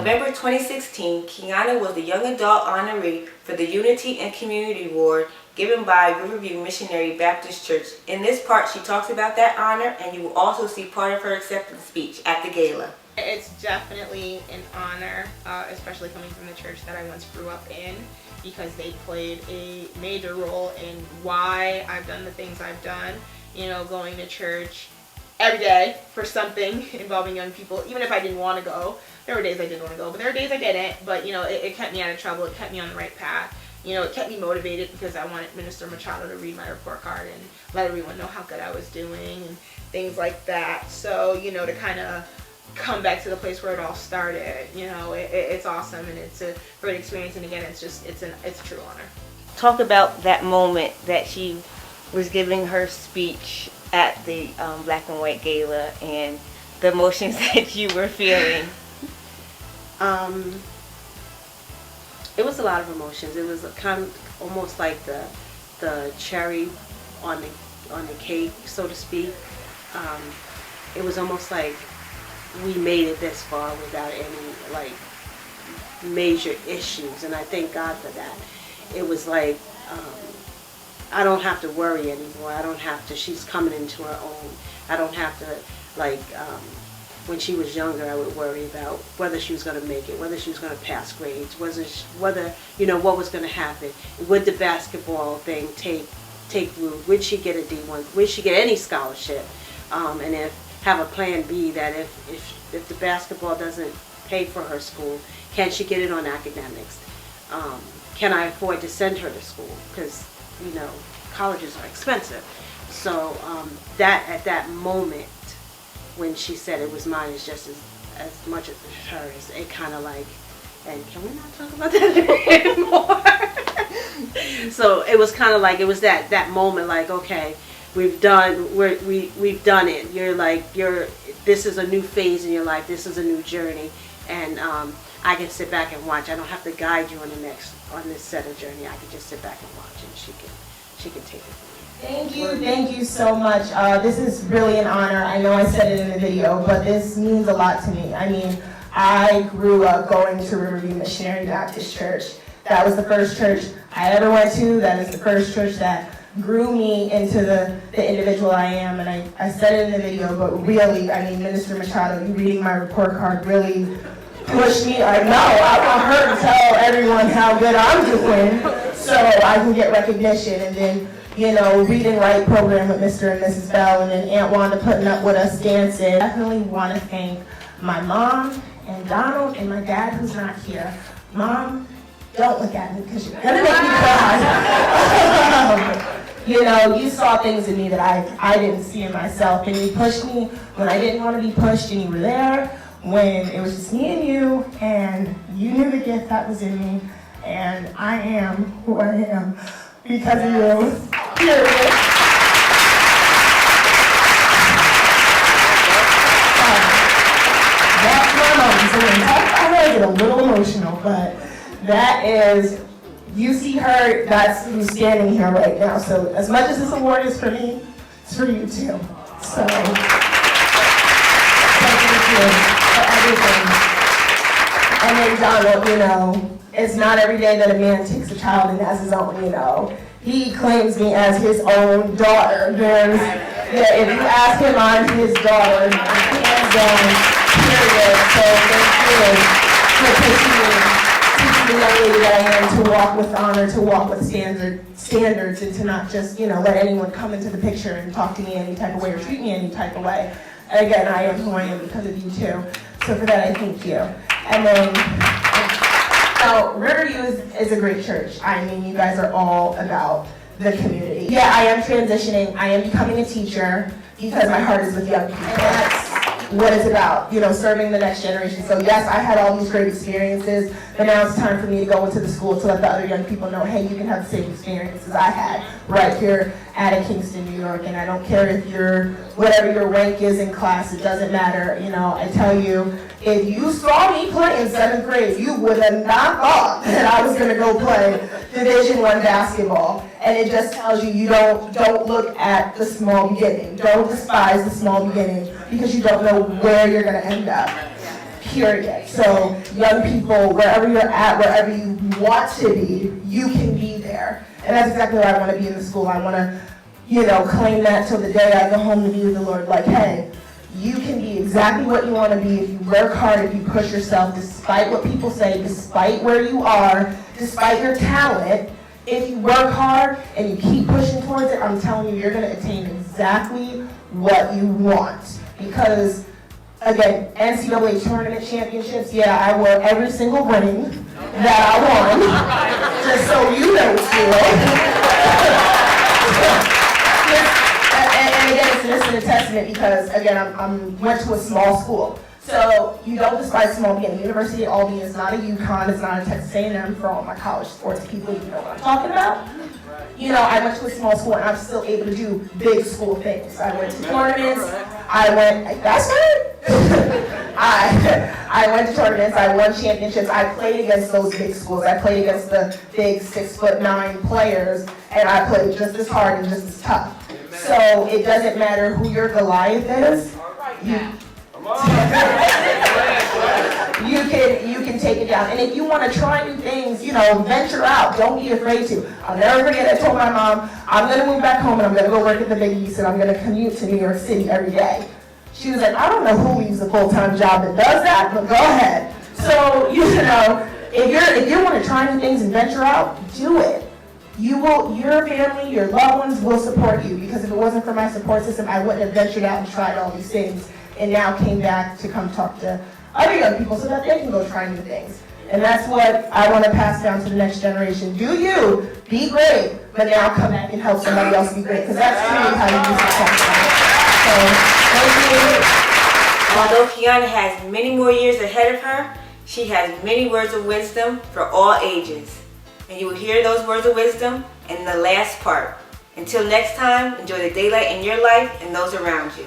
November 2016, Keyana was the Young Adult Honoree for the Unity and Community Award given by Riverview Missionary Baptist Church. In this part, she talks about that honor, and you will also see part of her acceptance speech at the gala. It's definitely an honor, especially coming from the church that I once grew up in, because they played a major role in why I've done the things I've done. You know, going to church every day for something involving young people, even if I didn't want to go. There were days I didn't want to go, but there were days I didn't. But, you know, it kept me out of trouble. It kept me on the right path. You know, it kept me motivated because I wanted Minister Machado to read my report card and let everyone know how good I was doing and things like that. So, you know, to kind of come back to the place where it all started, you know, it's awesome, and it's a great experience. And again, it's a true honor. Talk about that moment that she was giving her speech at the Black and White Gala and the emotions that you were feeling. It was a lot of emotions. It was kind of almost like the cherry on the cake, so to speak. It was almost like we made it this far without any like major issues, and I thank God for that. It was like I don't have to worry anymore. I don't have to. She's coming into her own. I don't have to like. When she was younger, I would worry about whether she was going to make it, whether she was going to pass grades, whether you know what was going to happen. Would the basketball thing take root? Would she get a D1? Would she get any scholarship? And have a plan B that if the basketball doesn't pay for her school, can she get it on academics? Can I afford to send her to school? Because you know colleges are expensive. So that at that moment, when she said it was mine, is just as much as hers. It kind of like, and can we not talk about that anymore? So it was kind of like, it was that moment, like, okay, we've done it. You're like, this is a new phase in your life. This is a new journey, and I can sit back and watch. I don't have to guide you on this set of journey. I can just sit back and watch, and she can take it from me. Thank you so much. This is really an honor. I know I said it in the video, but this means a lot to me. I mean, I grew up going to Riverview Missionary Baptist Church. That was the first church I ever went to. That is the first church that grew me into the individual I am. And I said it in the video, but really, I mean, Minister Machado, you reading my report card really pushed me. I want her to tell everyone how good I'm doing so I can get recognition. And then, you know, read and write program with Mr. and Mrs. Bell, and then Aunt Wanda putting up with us dancing. I definitely want to thank my mom and Donald and my dad who's not here. Mom, don't look at me because you're going to make me cry. You know, you saw things in me that I didn't see in myself, and you pushed me when I didn't want to be pushed, and you were there when it was just me and you, and you knew the gift that was in me, and I am who I am because of you. Period. That's my mom. So when I get a little emotional, but that is, you see her, that's who's standing here right now. So as much as this award is for me, it's for you too. So thank you for everything. And then Donald, you know, it's not every day that a man takes a child and has his own, you know. He claims me as his own daughter. If you ask him, I'm his daughter. Hands down, period. So thank you for teaching the young lady that I am to walk with honor, to walk with standards, and to not just, you know, let anyone come into the picture and talk to me any type of way or treat me any type of way. And again, I am who I am because of you too. So for that, I thank you. And then, so Riverview is a great church. I mean, you guys are all about the community. Yeah, I am transitioning. I am becoming a teacher because my heart is with young people. And that's what it's about, you know, serving the next generation. So yes, I had all these great experiences, but now it's time for me to go into the school to let the other young people know, hey, you can have the same experiences I had right here at Kingston, New York. And I don't care if whatever your rank is in class, it doesn't matter. You know, I tell you, if you saw me play in 7th grade, you would have not thought that I was going to go play Division I basketball. And it just tells you, you don't look at the small beginning. Don't despise the small beginning because you don't know where you're going to end up. period. So young people, wherever you're at, wherever you want to be, you can be there. And that's exactly why I want to be in the school. I want to, claim that till the day I go home to be with the Lord. Like, hey, you can be exactly what you want to be if you work hard, if you push yourself, despite what people say, despite where you are, despite your talent. If you work hard and you keep pushing towards it, I'm telling you, you're going to attain exactly what you want. Because, again, NCAA tournament championships, yeah, I wore every single ring that I won, just so you know, school. And again, it's a testament because, again, I went to a small school. So you don't despise small beginning. University of Albany is not a UConn, it's not a Texas A&M for all my college sports people, you know what I'm talking about. I went to a small school and I'm still able to do big school things. I went to tournaments, that's right. I went to tournaments, I won championships, I played against those big schools. I played against the big 6'9" players, and I played just as hard and just as tough. So it doesn't matter who your Goliath is, you can take it down. And if you want to try new things, venture out. Don't be afraid to. I'll never forget, I told my mom, I'm going to move back home and I'm going to go work at the Big East and I'm going to commute to New York City every day. She was like, I don't know who leaves a full-time job that does that, but go ahead. So, if you want to try new things and venture out, do it. Your family, your loved ones will support you, because if it wasn't for my support system, I wouldn't have ventured out and tried all these things and now came back to come talk to other young people so that they can go try new things. And that's what I want to pass down to the next generation. Do you, be great, but now come back and help somebody else be great, because that's truly how you use it. So, thank you. Although Keyana has many more years ahead of her, she has many words of wisdom for all ages. And you will hear those words of wisdom in the last part. Until next time, enjoy the daylight in your life and those around you.